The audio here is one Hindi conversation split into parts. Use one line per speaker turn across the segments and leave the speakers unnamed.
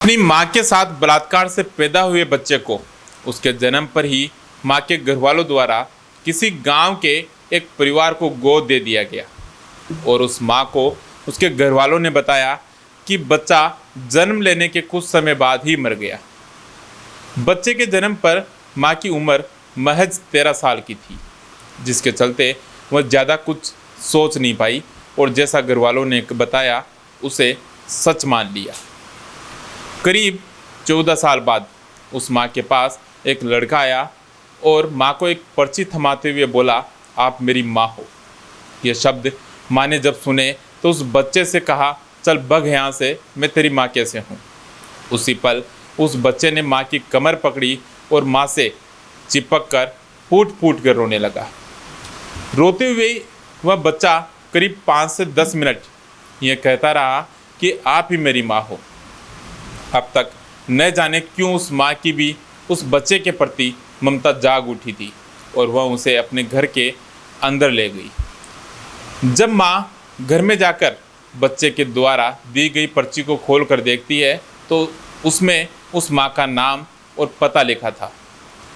अपनी मां के साथ बलात्कार से पैदा हुए बच्चे को उसके जन्म पर ही मां के घरवालों द्वारा किसी गांव के एक परिवार को गोद दे दिया गया और उस मां को उसके घरवालों ने बताया कि बच्चा जन्म लेने के कुछ समय बाद ही मर गया। बच्चे के जन्म पर मां की उम्र महज 13 साल की थी, जिसके चलते वह ज़्यादा कुछ सोच नहीं पाई और जैसा घरवालों ने बताया उसे सच मान लिया। करीब 14 साल बाद उस माँ के पास एक लड़का आया और माँ को एक पर्ची थमाते हुए बोला, आप मेरी माँ हो। यह शब्द माँ ने जब सुने तो उस बच्चे से कहा, चल भग यहाँ से, मैं तेरी माँ कैसे हूँ। उसी पल उस बच्चे ने माँ की कमर पकड़ी और माँ से चिपक कर फूट फूट कर रोने लगा। रोते हुए वह बच्चा करीब 5 से 10 मिनट यह कहता रहा कि आप ही मेरी माँ हो। अब तक न जाने क्यों उस माँ की भी उस बच्चे के प्रति ममता जाग उठी थी और वह उसे अपने घर के अंदर ले गई। जब माँ घर में जाकर बच्चे के द्वारा दी गई पर्ची को खोल कर देखती है तो उसमें उस माँ का नाम और पता लिखा था।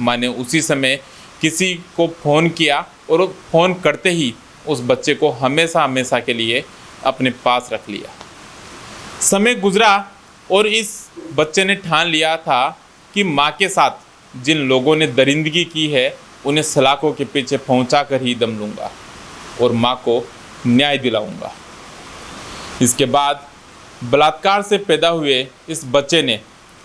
माँ ने उसी समय किसी को फ़ोन किया और फ़ोन करते ही उस बच्चे को हमेशा हमेशा के लिए अपने पास रख लिया। समय गुजरा और इस बच्चे ने ठान लिया था कि माँ के साथ जिन लोगों ने दरिंदगी की है उन्हें सलाखों के पीछे पहुँचा कर ही दम लूँगा और माँ को न्याय दिलाऊँगा। इसके बाद बलात्कार से पैदा हुए इस बच्चे ने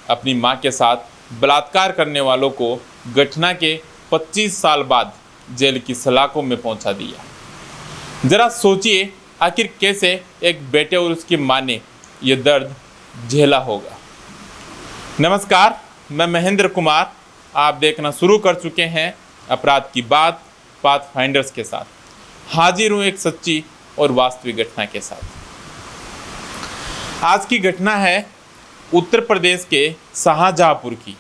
अपनी माँ के साथ बलात्कार करने वालों को घटना के 25 साल बाद जेल की सलाखों में पहुँचा दिया। ज़रा सोचिए आखिर कैसे एक बेटे और उसकी माँ ने यह दर्द झेला होगा। नमस्कार, मैं महेंद्र कुमार, आप देखना शुरू कर चुके हैं अपराध की बात पाथफाइंडर्स के साथ। हाजिर हूँ एक सच्ची और वास्तविक घटना के साथ। आज की घटना है उत्तर प्रदेश के शाहजहांपुर की।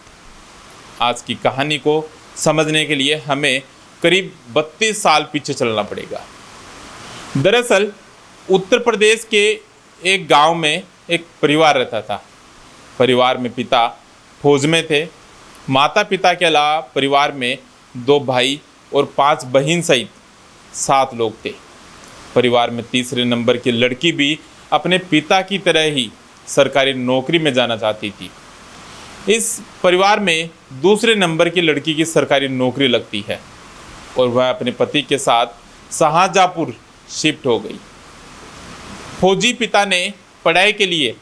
आज की कहानी को समझने के लिए हमें करीब 32 साल पीछे चलना पड़ेगा। दरअसल उत्तर प्रदेश के एक गांव में एक परिवार रहता था। परिवार में पिता फौज में थे। माता पिता के अलावा परिवार में 2 भाई और 5 बहन सहित 7 लोग थे। परिवार में तीसरे नंबर की लड़की भी अपने पिता की तरह ही सरकारी नौकरी में जाना चाहती थी। इस परिवार में दूसरे नंबर की लड़की की सरकारी नौकरी लगती है और वह अपने पति के साथ शाहजहांपुर शिफ्ट हो गई। फौजी पिता ने पढ़ाई के लिए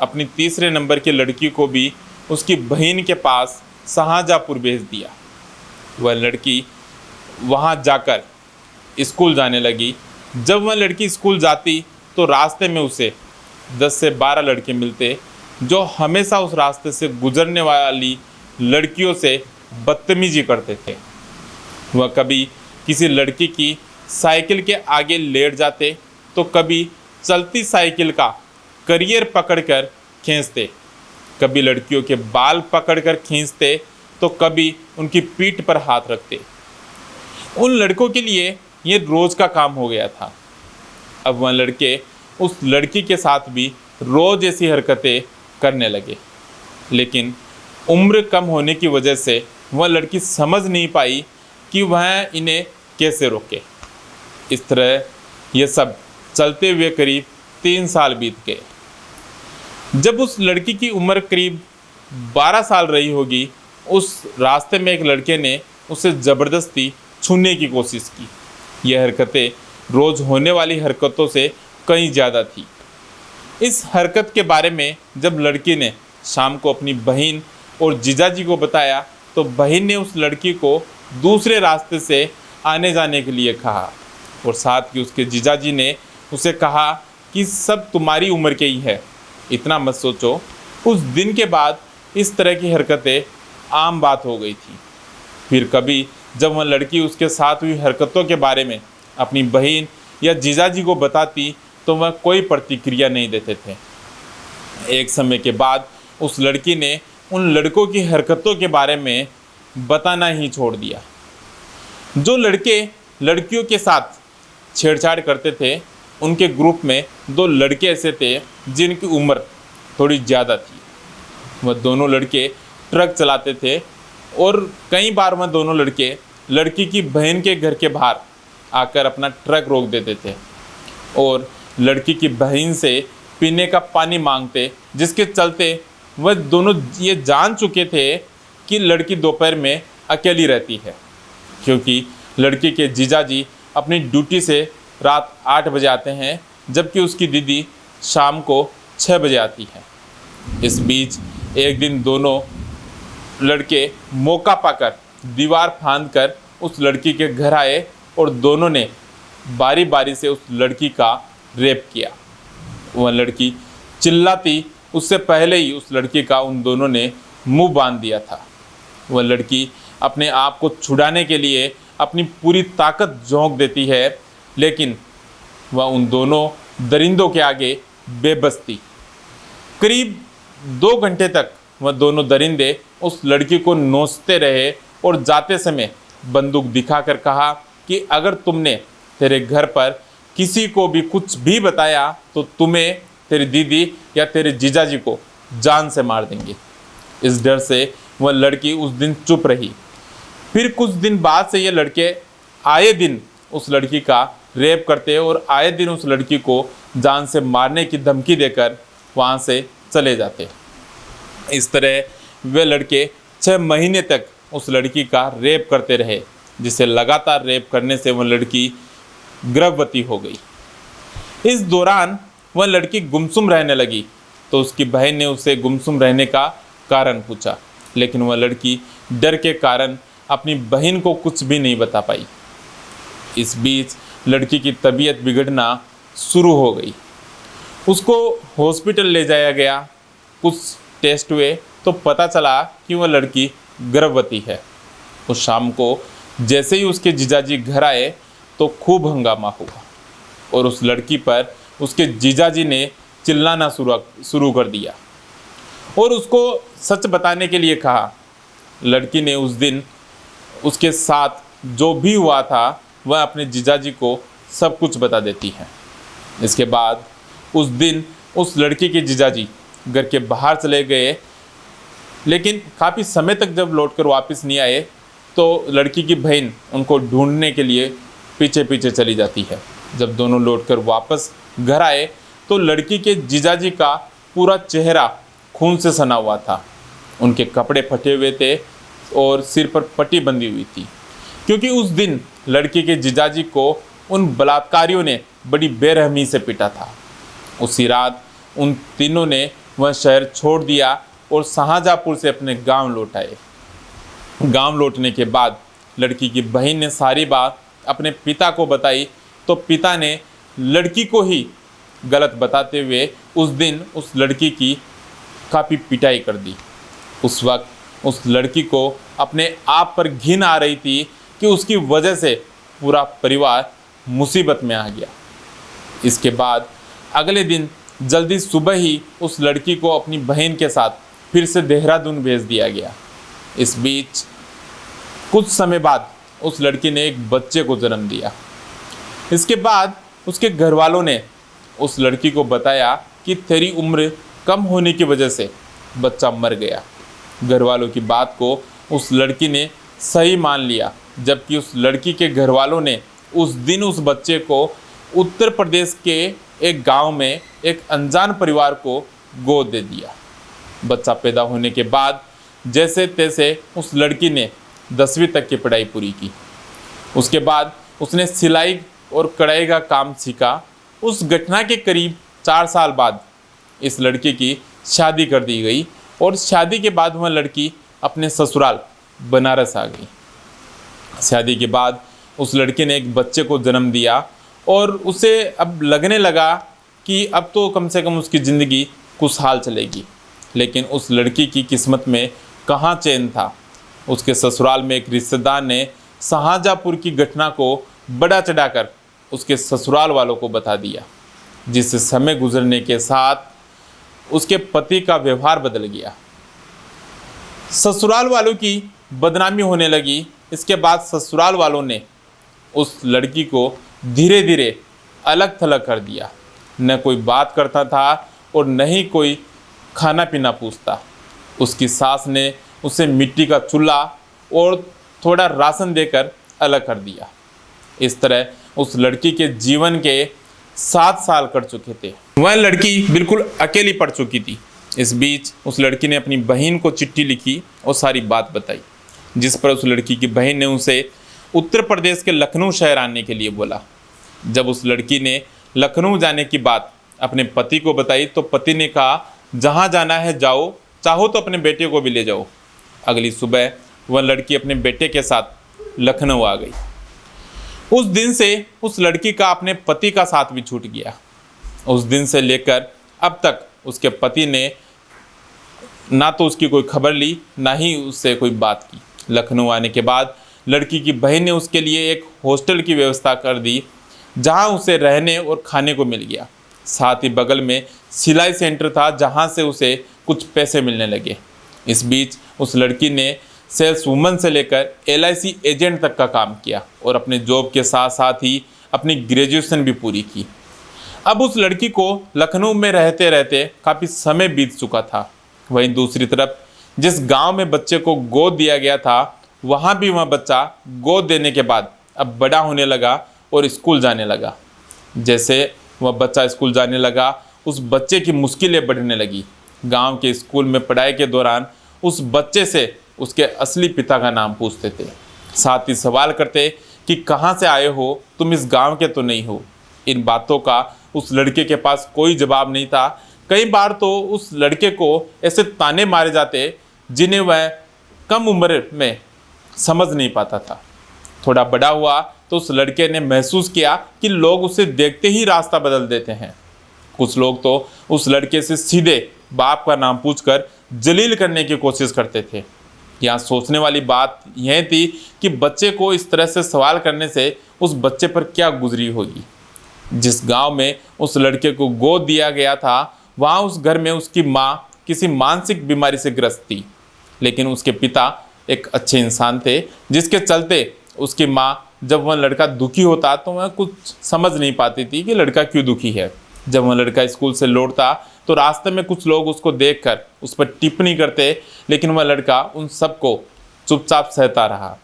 अपनी तीसरे नंबर की लड़की को भी उसकी बहन के पास शाहजहांपुर भेज दिया। वह लड़की वहां जाकर स्कूल जाने लगी। जब वह लड़की स्कूल जाती तो रास्ते में उसे 10 से 12 लड़के मिलते जो हमेशा उस रास्ते से गुजरने वाली लड़कियों से बदतमीजी करते थे। वह कभी किसी लड़की की साइकिल के आगे लेट जाते तो कभी चलती साइकिल का करियर पकड़कर खींचते, कभी लड़कियों के बाल पकड़कर खींचते तो कभी उनकी पीठ पर हाथ रखते। उन लड़कों के लिए ये रोज़ का काम हो गया था। अब वह लड़के उस लड़की के साथ भी रोज़ ऐसी हरकतें करने लगे, लेकिन उम्र कम होने की वजह से वह लड़की समझ नहीं पाई कि वह इन्हें कैसे रोके। इस तरह यह सब चलते हुए करीब 3 साल बीत गए। जब उस लड़की की उम्र करीब 12 साल रही होगी, उस रास्ते में एक लड़के ने उसे ज़बरदस्ती छूने की कोशिश की। यह हरकतें रोज़ होने वाली हरकतों से कहीं ज़्यादा थी। इस हरकत के बारे में जब लड़की ने शाम को अपनी बहन और जीजाजी को बताया तो बहन ने उस लड़की को दूसरे रास्ते से आने जाने के लिए कहा और साथ ही उसके जीजाजी ने उसे कहा कि सब तुम्हारी उम्र के ही है, इतना मत सोचो। उस दिन के बाद इस तरह की हरकतें आम बात हो गई थी। फिर कभी जब वह लड़की उसके साथ हुई हरकतों के बारे में अपनी बहन या जीजाजी को बताती तो वह कोई प्रतिक्रिया नहीं देते थे। एक समय के बाद उस लड़की ने उन लड़कों की हरकतों के बारे में बताना ही छोड़ दिया। जो लड़के लड़कियों के साथ छेड़छाड़ करते थे उनके ग्रुप में 2 लड़के ऐसे थे जिनकी उम्र थोड़ी ज़्यादा थी। वह दोनों लड़के ट्रक चलाते थे और कई बार वह दोनों लड़के लड़की की बहन के घर के बाहर आकर अपना ट्रक रोक देते थे और लड़की की बहन से पीने का पानी मांगते, जिसके चलते वह दोनों ये जान चुके थे कि लड़की दोपहर में अकेली रहती है, क्योंकि लड़की के जीजाजी अपनी ड्यूटी से रात 8 बजे आते हैं, जबकि उसकी दीदी शाम को 6 बजे आती है। इस बीच एक दिन दोनों लड़के मौका पाकर दीवार फांदकर उस लड़की के घर आए और दोनों ने बारी बारी से उस लड़की का रेप किया। वह लड़की चिल्लाती उससे पहले ही उस लड़की का उन दोनों ने मुंह बांध दिया था। वह लड़की अपने आप को छुड़ाने के लिए अपनी पूरी ताकत झोंक देती है, लेकिन वह उन दोनों दरिंदों के आगे बेबस थी। करीब 2 घंटे तक वह दोनों दरिंदे उस लड़की को नोचते रहे और जाते समय बंदूक दिखाकर कहा कि अगर तुमने तेरे घर पर किसी को भी कुछ भी बताया तो तुम्हें, तेरी दीदी या तेरे जीजाजी को जान से मार देंगे। इस डर से वह लड़की उस दिन चुप रही। फिर कुछ दिन बाद से ये लड़के आए दिन उस लड़की का रेप करते और आए दिन उस लड़की को जान से मारने की धमकी देकर वहाँ से चले जाते। इस तरह वे लड़के 6 महीने तक उस लड़की का रेप करते रहे, जिसे लगातार रेप करने से वह लड़की गर्भवती हो गई। इस दौरान वह लड़की गुमसुम रहने लगी, तो उसकी बहन ने उसे गुमसुम रहने का कारण पूछा, लेकिन वह लड़की डर के कारण अपनी बहन को कुछ भी नहीं बता पाई। इस बीच लड़की की तबीयत बिगड़ना शुरू हो गई। उसको हॉस्पिटल ले जाया गया। कुछ टेस्ट हुए तो पता चला कि वह लड़की गर्भवती है। उस शाम को जैसे ही उसके जीजाजी घर आए तो खूब हंगामा हुआ और उस लड़की पर उसके जीजाजी ने चिल्लाना शुरू कर दिया और उसको सच बताने के लिए कहा। लड़की ने उस दिन उसके साथ जो भी हुआ था वह अपने जीजाजी को सब कुछ बता देती है। इसके बाद उस दिन उस लड़की के जीजाजी घर के बाहर चले गए, लेकिन काफ़ी समय तक जब लौटकर वापस नहीं आए तो लड़की की बहन उनको ढूंढने के लिए पीछे पीछे चली जाती है। जब दोनों लौटकर वापस घर आए तो लड़की के जीजाजी का पूरा चेहरा खून से सना हुआ था। उनके कपड़े फटे हुए थे और सिर पर पट्टी बंधी हुई थी, क्योंकि उस दिन लड़की के जीजाजी को उन बलात्कारियों ने बड़ी बेरहमी से पीटा था। उसी रात उन तीनों ने वह शहर छोड़ दिया और शाहजहाँपुर से अपने गांव लौट आए। गांव लौटने के बाद लड़की की बहन ने सारी बात अपने पिता को बताई, तो पिता ने लड़की को ही गलत बताते हुए उस दिन उस लड़की की काफ़ी पिटाई कर दी। उस वक्त उस लड़की को अपने आप पर घिन आ रही थी कि उसकी वजह से पूरा परिवार मुसीबत में आ गया। इसके बाद अगले दिन जल्दी सुबह ही उस लड़की को अपनी बहन के साथ फिर से देहरादून भेज दिया गया। इस बीच कुछ समय बाद उस लड़की ने एक बच्चे को जन्म दिया। इसके बाद उसके घर वालों ने उस लड़की को बताया कि तेरी उम्र कम होने की वजह से बच्चा मर गया। घर वालों की बात को उस लड़की ने सही मान लिया, जबकि उस लड़की के घर वालों ने उस दिन उस बच्चे को उत्तर प्रदेश के एक गांव में एक अनजान परिवार को गोद दे दिया। बच्चा पैदा होने के बाद जैसे तैसे उस लड़की ने 10वीं तक की पढ़ाई पूरी की। उसके बाद उसने सिलाई और कढ़ाई का काम सीखा। उस घटना के करीब 4 साल बाद इस लड़की की शादी कर दी गई और शादी के बाद वह लड़की अपने ससुराल बनारस आ गई। शादी के बाद उस लड़के ने एक बच्चे को जन्म दिया और उसे अब लगने लगा कि अब तो कम से कम उसकी ज़िंदगी खुशहाल चलेगी। लेकिन उस लड़की की किस्मत में कहाँ चैन था। उसके ससुराल में एक रिश्तेदार ने शाहजहाँपुर की घटना को बड़ा चढ़ाकर उसके ससुराल वालों को बता दिया, जिससे समय गुजरने के साथ उसके पति का व्यवहार बदल गया। ससुराल वालों की बदनामी होने लगी। इसके बाद ससुराल वालों ने उस लड़की को धीरे धीरे अलग थलग कर दिया। न कोई बात करता था और न ही कोई खाना पीना पूछता। उसकी सास ने उसे मिट्टी का चूल्हा और थोड़ा राशन देकर अलग कर दिया। इस तरह उस लड़की के जीवन के 7 साल कट चुके थे। वह लड़की बिल्कुल अकेली पड़ चुकी थी। इस बीच उस लड़की ने अपनी बहन को चिट्ठी लिखी और सारी बात बताई, जिस पर उस लड़की की बहन ने उसे उत्तर प्रदेश के लखनऊ शहर आने के लिए बोला। जब उस लड़की ने लखनऊ जाने की बात अपने पति को बताई तो पति ने कहा, जहाँ जाना है जाओ, चाहो तो अपने बेटे को भी ले जाओ। अगली सुबह वह लड़की अपने बेटे के साथ लखनऊ आ गई। उस दिन से उस लड़की का अपने पति का साथ भी छूट गया। उस दिन से लेकर अब तक उसके पति ने ना तो उसकी कोई खबर ली, ना ही उससे कोई बात की। लखनऊ आने के बाद लड़की की बहन ने उसके लिए एक हॉस्टल की व्यवस्था कर दी, जहां उसे रहने और खाने को मिल गया। साथ ही बगल में सिलाई सेंटर था, जहां से उसे कुछ पैसे मिलने लगे। इस बीच उस लड़की ने सेल्स वुमन से लेकर LIC एजेंट तक का काम किया और अपने जॉब के साथ साथ ही अपनी ग्रेजुएशन भी पूरी की। अब उस लड़की को लखनऊ में रहते रहते काफ़ी समय बीत चुका था। वहीं दूसरी तरफ जिस गांव में बच्चे को गोद दिया गया था, वहां भी वह बच्चा गोद देने के बाद अब बड़ा होने लगा और स्कूल जाने लगा। जैसे वह बच्चा स्कूल जाने लगा, उस बच्चे की मुश्किलें बढ़ने लगी। गांव के स्कूल में पढ़ाई के दौरान उस बच्चे से उसके असली पिता का नाम पूछते थे, साथ ही सवाल करते कि कहाँ से आए हो, तुम इस गांव के तो नहीं हो। इन बातों का उस लड़के के पास कोई जवाब नहीं था। कई बार तो उस लड़के को ऐसे ताने मारे जाते जिन्हें वह कम उम्र में समझ नहीं पाता था। थोड़ा बड़ा हुआ तो उस लड़के ने महसूस किया कि लोग उसे देखते ही रास्ता बदल देते हैं। कुछ लोग तो उस लड़के से सीधे बाप का नाम पूछकर जलील करने की कोशिश करते थे। यहाँ सोचने वाली बात यह थी कि बच्चे को इस तरह से सवाल करने से उस बच्चे पर क्या गुजरी होगी। जिस गांव में उस लड़के को गोद दिया गया था, वहाँ उस घर में उसकी माँ किसी मानसिक बीमारी से ग्रस्त थी, लेकिन उसके पिता एक अच्छे इंसान थे, जिसके चलते उसकी माँ जब वह लड़का दुखी होता तो वह कुछ समझ नहीं पाती थी कि लड़का क्यों दुखी है। जब वह लड़का स्कूल से लौटता तो रास्ते में कुछ लोग उसको देखकर उस पर टिप्पणी करते, लेकिन वह लड़का उन सबको चुपचाप सहता रहा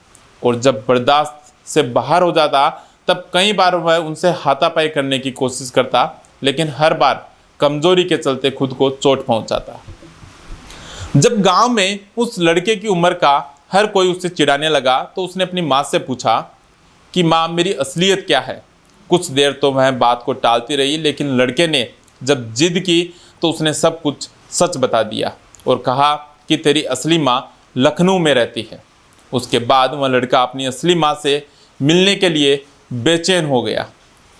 और जब बर्दाश्त से बाहर हो जाता तब कई बार वह उनसे हाथापाई करने की कोशिश करता, लेकिन हर बार कमजोरी के चलते खुद को चोट पहुंचाता। जब गांव में उस लड़के की उम्र का हर कोई उससे चिढ़ाने लगा तो उसने अपनी माँ से पूछा कि माँ, मेरी असलियत क्या है। कुछ देर तो वह बात को टालती रही, लेकिन लड़के ने जब जिद की तो उसने सब कुछ सच बता दिया और कहा कि तेरी असली माँ लखनऊ में रहती है। उसके बाद वह लड़का अपनी असली माँ से मिलने के लिए बेचैन हो गया।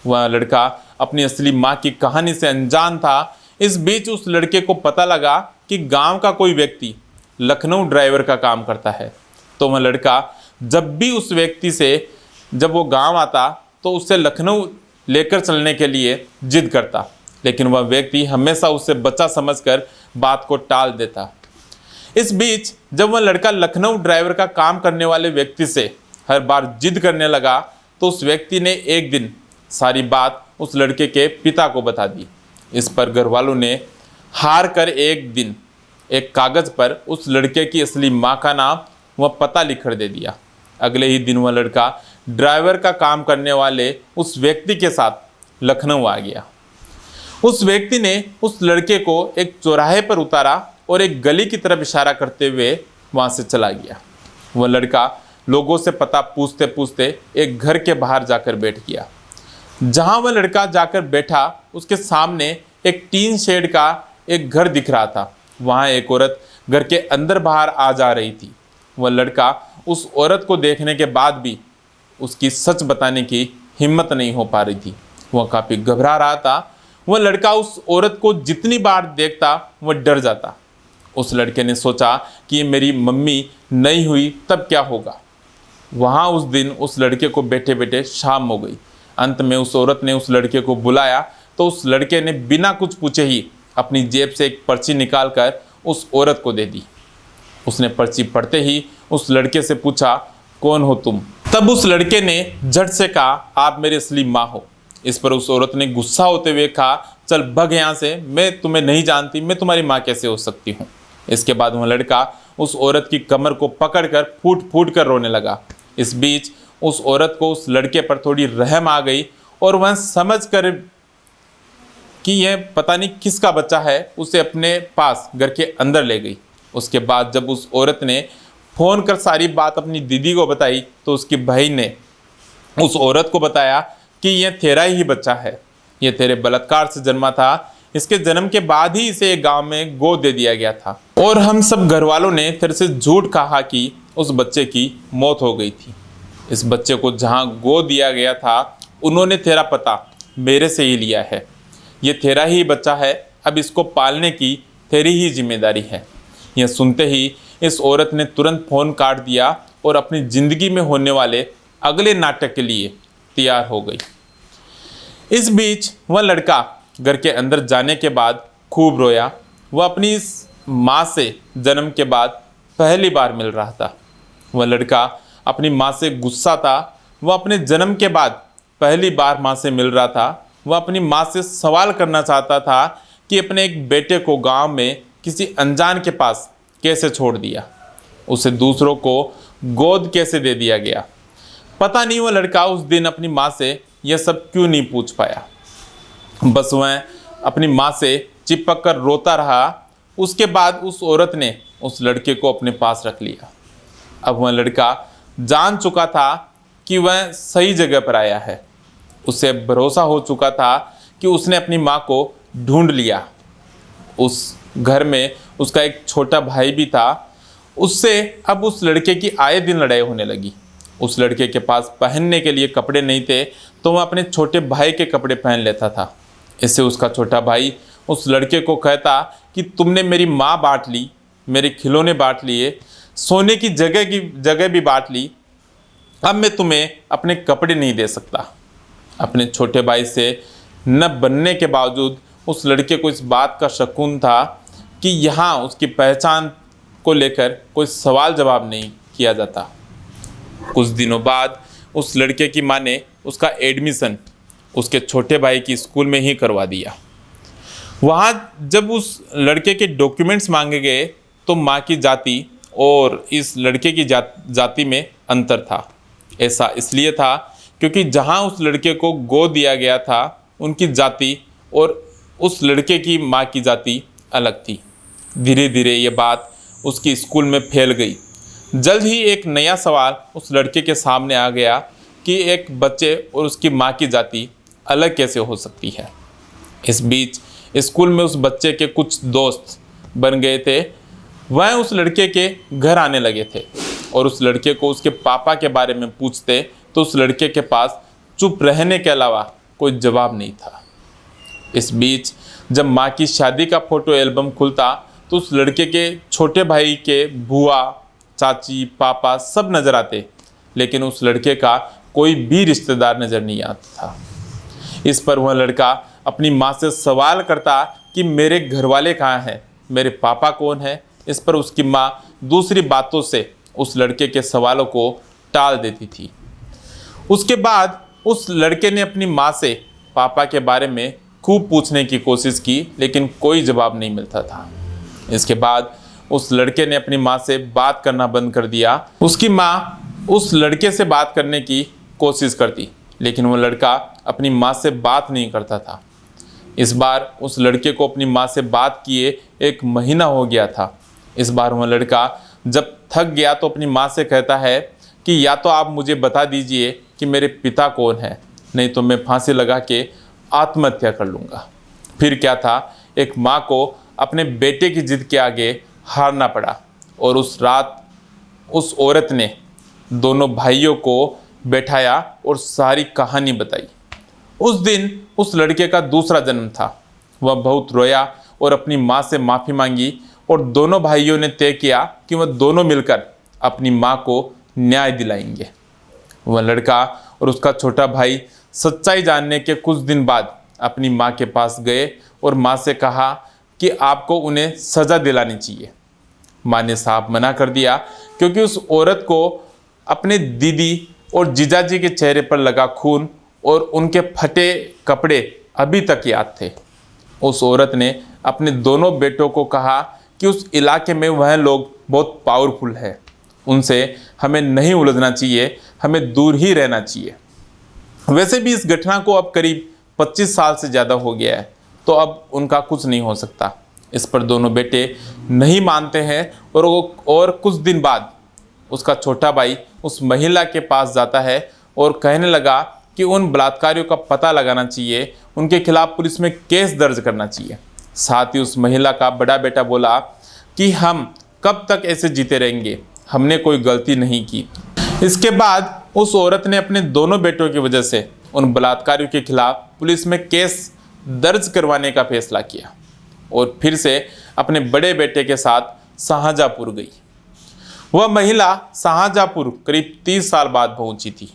वह लड़का अपनी असली माँ की कहानी से अनजान था। इस बीच उस लड़के को पता लगा कि गांव का कोई व्यक्ति लखनऊ ड्राइवर का काम करता है। तो वह लड़का जब भी उस व्यक्ति से जब वो गांव आता तो उससे लखनऊ लेकर चलने के लिए जिद करता, लेकिन वह व्यक्ति हमेशा उससे बच्चा समझकर बात को टाल देता। इस बीच जब वह लड़का लखनऊ ड्राइवर का काम करने वाले व्यक्ति से हर बार जिद करने लगा तो उस व्यक्ति ने एक दिन सारी बात उस लड़के के पिता को बता दी। इस पर घर वालों ने हार कर एक दिन एक कागज़ पर उस लड़के की असली माँ का नाम व पता लिखकर दे दिया। अगले ही दिन वह लड़का ड्राइवर का काम करने वाले उस व्यक्ति के साथ लखनऊ आ गया। उस व्यक्ति ने उस लड़के को एक चौराहे पर उतारा और एक गली की तरफ इशारा करते हुए वहाँ से चला गया। वह लड़का लोगों से पता पूछते पूछते एक घर के बाहर जाकर बैठ गया। जहाँ वह लड़का जाकर बैठा उसके सामने एक टीन शेड का एक घर दिख रहा था। वहाँ एक औरत घर के अंदर बाहर आ जा रही थी। वह लड़का उस औरत को देखने के बाद भी उसकी सच बताने की हिम्मत नहीं हो पा रही थी। वह काफ़ी घबरा रहा था। वह लड़का उस औरत को जितनी बार देखता वह डर जाता। उस लड़के ने सोचा कि ये मेरी मम्मी नहीं हुई तब क्या होगा। वहाँ उस दिन उस लड़के को बैठे बैठे शाम हो गई। अंत में उस औरत ने उस लड़के को बुलाया तो उस लड़के ने बिना कुछ पूछे ही अपनी जेब से एक पर्ची निकालकर उस औरत को दे दी। उसने पर्ची पढ़ते ही उस लड़के से पूछा, कौन हो तुम? तब उस लड़के ने झट से कहा, आप मेरी असली माँ हो। इस पर उस औरत ने गुस्सा होते हुए कहा, चल भग यहाँ से, मैं तुम्हें नहीं जानती, मैं तुम्हारी माँ कैसे हो सकती हूँ। इसके बाद वह लड़का उस औरत की कमर को पकड़कर फूट फूट कर रोने लगा। इस बीच उस औरत को उस लड़के पर थोड़ी रहम आ गई और वह समझ कर कि यह पता नहीं किसका बच्चा है, उसे अपने पास घर के अंदर ले गई। उसके बाद जब उस औरत ने फ़ोन कर सारी बात अपनी दीदी को बताई तो उसकी बहन ने उस औरत को बताया कि यह तेरा ही बच्चा है, यह तेरे बलात्कार से जन्मा था। इसके जन्म के बाद ही इसे गांव में गोद दे दिया गया था और हम सब घर वालों ने तेरे से झूठ कहा कि उस बच्चे की मौत हो गई थी। इस बच्चे को जहां गोद दिया गया था उन्होंने तेरा पता मेरे से ही लिया है। ये तेरा ही बच्चा है, अब इसको पालने की तेरी ही जिम्मेदारी है। यह सुनते ही इस औरत ने तुरंत फ़ोन काट दिया और अपनी ज़िंदगी में होने वाले अगले नाटक के लिए तैयार हो गई। इस बीच वह लड़का घर के अंदर जाने के बाद खूब रोया। वह अपनी इस माँ से जन्म के बाद पहली बार मिल रहा था। वह लड़का अपनी माँ से गुस्सा था। वह अपने जन्म के बाद पहली बार माँ से मिल रहा था। वह अपनी माँ से सवाल करना चाहता था कि अपने एक बेटे को गांव में किसी अनजान के पास कैसे छोड़ दिया, उसे दूसरों को गोद कैसे दे दिया गया। पता नहीं वह लड़का उस दिन अपनी माँ से यह सब क्यों नहीं पूछ पाया। बस वह अपनी माँ से चिपक कर रोता रहा। उसके बाद उस औरत ने उस लड़के को अपने पास रख लिया। अब वह लड़का जान चुका था कि वह सही जगह पर आया है। उसे भरोसा हो चुका था कि उसने अपनी माँ को ढूंढ लिया। उस घर में उसका एक छोटा भाई भी था। उससे अब उस लड़के की आए दिन लड़ाई होने लगी। उस लड़के के पास पहनने के लिए कपड़े नहीं थे तो वह अपने छोटे भाई के कपड़े पहन लेता था। इससे उसका छोटा भाई उस लड़के को कहता कि तुमने मेरी माँ बांट ली, मेरे खिलौने बांट लिए, सोने की जगह भी बांट ली, अब मैं तुम्हें अपने कपड़े नहीं दे सकता। अपने छोटे भाई से न बनने के बावजूद उस लड़के को इस बात का शकुन था कि यहाँ उसकी पहचान को लेकर कोई सवाल जवाब नहीं किया जाता। कुछ दिनों बाद उस लड़के की माँ ने उसका एडमिशन उसके छोटे भाई की स्कूल में ही करवा दिया। वहाँ जब उस लड़के के डॉक्यूमेंट्स मांगे गए तो माँ की जाति और इस लड़के की जाति में अंतर था। ऐसा इसलिए था क्योंकि जहाँ उस लड़के को गोद दिया गया था उनकी जाति और उस लड़के की माँ की जाति अलग थी। धीरे धीरे ये बात उसकी स्कूल में फैल गई। जल्द ही एक नया सवाल उस लड़के के सामने आ गया कि एक बच्चे और उसकी माँ की जाति अलग कैसे हो सकती है। इस बीच स्कूल में उस बच्चे के कुछ दोस्त बन गए थे। वह उस लड़के के घर आने लगे थे और उस लड़के को उसके पापा के बारे में पूछते तो उस लड़के के पास चुप रहने के अलावा कोई जवाब नहीं था। इस बीच जब माँ की शादी का फ़ोटो एल्बम खुलता तो उस लड़के के छोटे भाई के बुआ, चाची, पापा सब नज़र आते, लेकिन उस लड़के का कोई भी रिश्तेदार नज़र नहीं आता था। इस पर वह लड़का अपनी माँ से सवाल करता कि मेरे घर वाले कहाँ हैं, मेरे पापा कौन है। इस पर उसकी माँ दूसरी बातों से उस लड़के के सवालों को टाल देती थी। उसके बाद उस लड़के ने अपनी माँ से पापा के बारे में खूब पूछने की कोशिश की, लेकिन कोई जवाब नहीं मिलता था। इसके बाद उस लड़के ने अपनी माँ से बात करना बंद कर दिया। उसकी माँ उस लड़के से बात करने की कोशिश करती, लेकिन वो लड़का अपनी माँ से बात नहीं करता था। इस बार उस लड़के को अपनी माँ से बात किए 1 महीना हो गया था। इस बार वह लड़का जब थक गया तो अपनी माँ से कहता है कि या तो आप मुझे बता दीजिए कि मेरे पिता कौन है, नहीं तो मैं फांसी लगा के आत्महत्या कर लूँगा। फिर क्या था, एक माँ को अपने बेटे की जिद के आगे हारना पड़ा और उस रात उस औरत ने दोनों भाइयों को बैठाया और सारी कहानी बताई। उस दिन उस लड़के का दूसरा जन्म था। वह बहुत रोया और अपनी माँ से माफ़ी मांगी और दोनों भाइयों ने तय किया कि वह दोनों मिलकर अपनी माँ को न्याय दिलाएंगे। वह लड़का और उसका छोटा भाई सच्चाई जानने के कुछ दिन बाद अपनी माँ के पास गए और माँ से कहा कि आपको उन्हें सज़ा दिलानी चाहिए। माँ ने साफ मना कर दिया क्योंकि उस औरत को अपने दीदी और जीजाजी के चेहरे पर लगा खून और उनके फटे कपड़े अभी तक याद थे। उस औरत ने अपने दोनों बेटों को कहा कि उस इलाके में वह लोग बहुत पावरफुल है, उनसे हमें नहीं उलझना चाहिए, हमें दूर ही रहना चाहिए। वैसे भी इस घटना को अब करीब 25 साल से ज़्यादा हो गया है, तो अब उनका कुछ नहीं हो सकता। इस पर दोनों बेटे नहीं मानते हैं और कुछ दिन बाद उसका छोटा भाई उस महिला के पास जाता है और कहने लगा कि उन बलात्कारियों का पता लगाना चाहिए, उनके खिलाफ पुलिस में केस दर्ज करना चाहिए। साथ ही उस महिला का बड़ा बेटा बोला कि हम कब तक ऐसे जीते रहेंगे, हमने कोई गलती नहीं की। इसके बाद उस औरत ने अपने दोनों बेटों की वजह से उन बलात्कारियों के खिलाफ पुलिस में केस दर्ज करवाने का फैसला किया और फिर से अपने बड़े बेटे के साथ शाहजहाँपुर गई। वह महिला शाहजहाँपुर करीब 30 साल बाद पहुंची थी।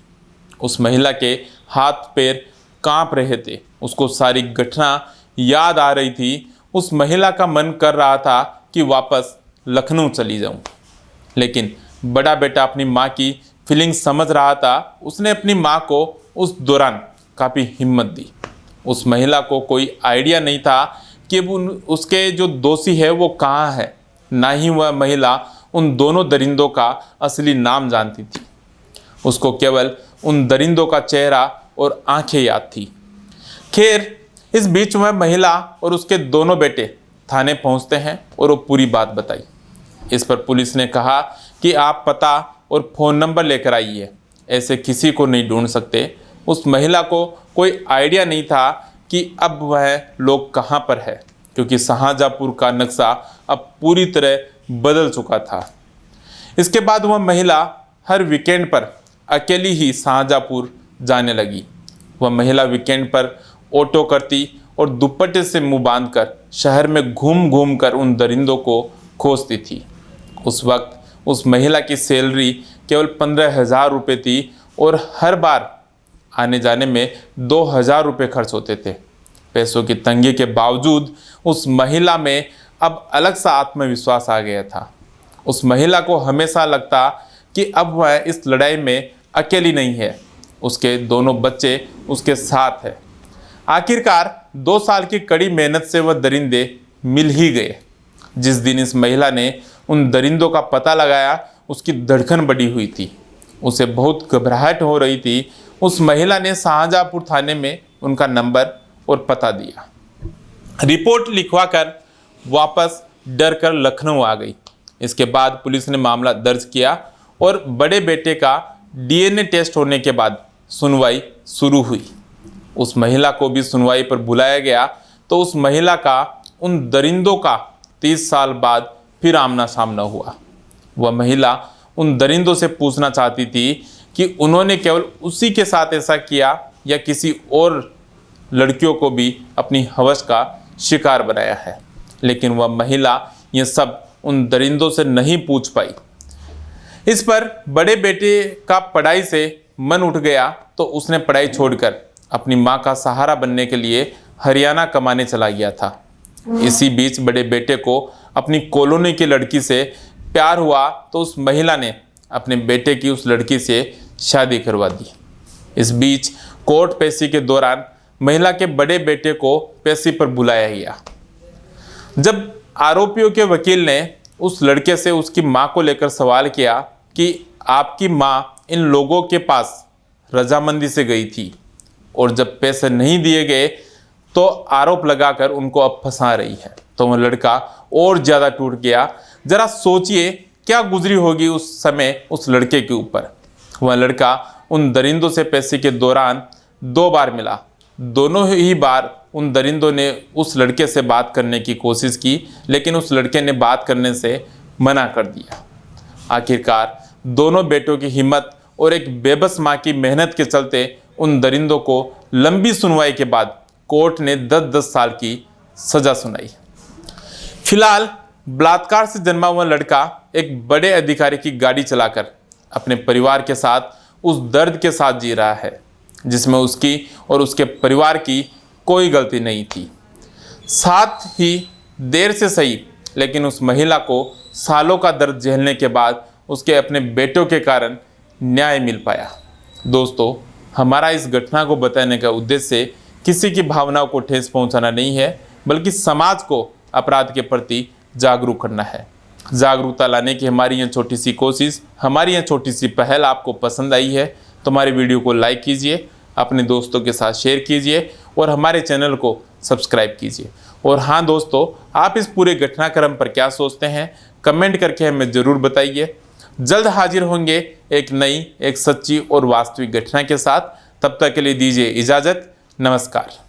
उस महिला के हाथ पैर कांप रहे थे, उसको सारी घटना याद आ रही थी। उस महिला का मन कर रहा था कि वापस लखनऊ चली जाऊं, लेकिन बड़ा बेटा अपनी माँ की फीलिंग समझ रहा था। उसने अपनी माँ को उस दौरान काफ़ी हिम्मत दी। उस महिला को कोई आइडिया नहीं था कि उसके जो दोषी है वो कहाँ है, ना ही वह महिला उन दोनों दरिंदों का असली नाम जानती थी। उसको केवल उन दरिंदों का चेहरा और आंखें याद थी। खैर, इस बीच वह महिला और उसके दोनों बेटे थाने पहुंचते हैं और वो पूरी बात बताई। इस पर पुलिस ने कहा कि आप पता और फ़ोन नंबर लेकर आइए, ऐसे किसी को नहीं ढूंढ सकते। उस महिला को कोई आइडिया नहीं था कि अब वह लोग कहाँ पर है, क्योंकि शाहजहाँपुर का नक्शा अब पूरी तरह बदल चुका था। इसके बाद वह महिला हर वीकेंड पर अकेली ही शाहजहाँपुर जाने लगी। वह महिला वीकेंड पर ऑटो करती और दुपट्टे से मुंह बांधकर शहर में घूम घूम कर उन दरिंदों को खोजती थी। उस वक्त उस महिला की सैलरी केवल 15,000 रुपये थी और हर बार आने जाने में 2,000 रुपये खर्च होते थे। पैसों की तंगी के बावजूद उस महिला में अब अलग सा आत्मविश्वास आ गया था। उस महिला को हमेशा लगता कि अब वह इस लड़ाई में अकेली नहीं है, उसके दोनों बच्चे उसके साथ हैं। आखिरकार 2 साल की कड़ी मेहनत से वह दरिंदे मिल ही गए। जिस दिन इस महिला ने उन दरिंदों का पता लगाया, उसकी धड़कन बढ़ी हुई थी, उसे बहुत घबराहट हो रही थी। उस महिला ने शाहजहाँपुर थाने में उनका नंबर और पता दिया। रिपोर्ट लिखवाकर वापस डर कर लखनऊ आ गई। इसके बाद पुलिस ने मामला दर्ज किया और बड़े बेटे का डीएनए टेस्ट होने के बाद सुनवाई शुरू हुई। उस महिला को भी सुनवाई पर बुलाया गया तो उस महिला का उन दरिंदों का 30 साल बाद फिर आमना सामना हुआ। वह महिला उन दरिंदों से पूछना चाहती थी कि उन्होंने केवल उसी के साथ ऐसा किया या किसी और लड़कियों को भी अपनी हवस का शिकार बनाया है, लेकिन वह महिला ये सब उन दरिंदों से नहीं पूछ पाई। इस पर बड़े बेटे का पढ़ाई से मन उठ गया तो उसने पढ़ाई छोड़कर अपनी माँ का सहारा बनने के लिए हरियाणा कमाने चला गया था। इसी बीच बड़े बेटे को अपनी कॉलोनी की लड़की से प्यार हुआ तो उस महिला ने अपने बेटे की उस लड़की से शादी करवा दी। इस बीच कोर्ट पेशी के दौरान महिला के बड़े बेटे को पेशी पर बुलाया गया। जब आरोपियों के वकील ने उस लड़के से उसकी मां को लेकर सवाल किया कि आपकी मां इन लोगों के पास रजामंदी से गई थी और जब पैसे नहीं दिए गए तो आरोप लगाकर उनको अब फंसा रही है, तो वह लड़का और ज़्यादा टूट गया। जरा सोचिए क्या गुजरी होगी उस समय उस लड़के के ऊपर। वह लड़का उन दरिंदों से पैसे के दौरान 2 बार मिला। दोनों ही बार उन दरिंदों ने उस लड़के से बात करने की कोशिश की, लेकिन उस लड़के ने बात करने से मना कर दिया। आखिरकार दोनों बेटों की हिम्मत और एक बेबस माँ की मेहनत के चलते उन दरिंदों को लंबी सुनवाई के बाद कोर्ट ने 10-10 साल की सजा सुनाई। फिलहाल बलात्कार से जन्मा हुआ लड़का एक बड़े अधिकारी की गाड़ी चलाकर अपने परिवार के साथ उस दर्द के साथ जी रहा है जिसमें उसकी और उसके परिवार की कोई गलती नहीं थी। साथ ही देर से सही, लेकिन उस महिला को सालों का दर्द झेलने के बाद उसके अपने बेटों के कारण न्याय मिल पाया। दोस्तों, हमारा इस घटना को बताने का उद्देश्य किसी की भावनाओं को ठेस पहुंचाना नहीं है, बल्कि समाज को अपराध के प्रति जागरूक करना है। जागरूकता लाने की हमारी यह छोटी सी कोशिश, हमारी यह छोटी सी पहल आपको पसंद आई है तो हमारे वीडियो को लाइक कीजिए, अपने दोस्तों के साथ शेयर कीजिए और हमारे चैनल को सब्सक्राइब कीजिए। और हाँ दोस्तों, आप इस पूरे घटनाक्रम पर क्या सोचते हैं कमेंट करके हमें ज़रूर बताइए। जल्द हाजिर होंगे एक नई, एक सच्ची और वास्तविक घटना के साथ। तब तक के लिए दीजिए इजाज़त। नमस्कार।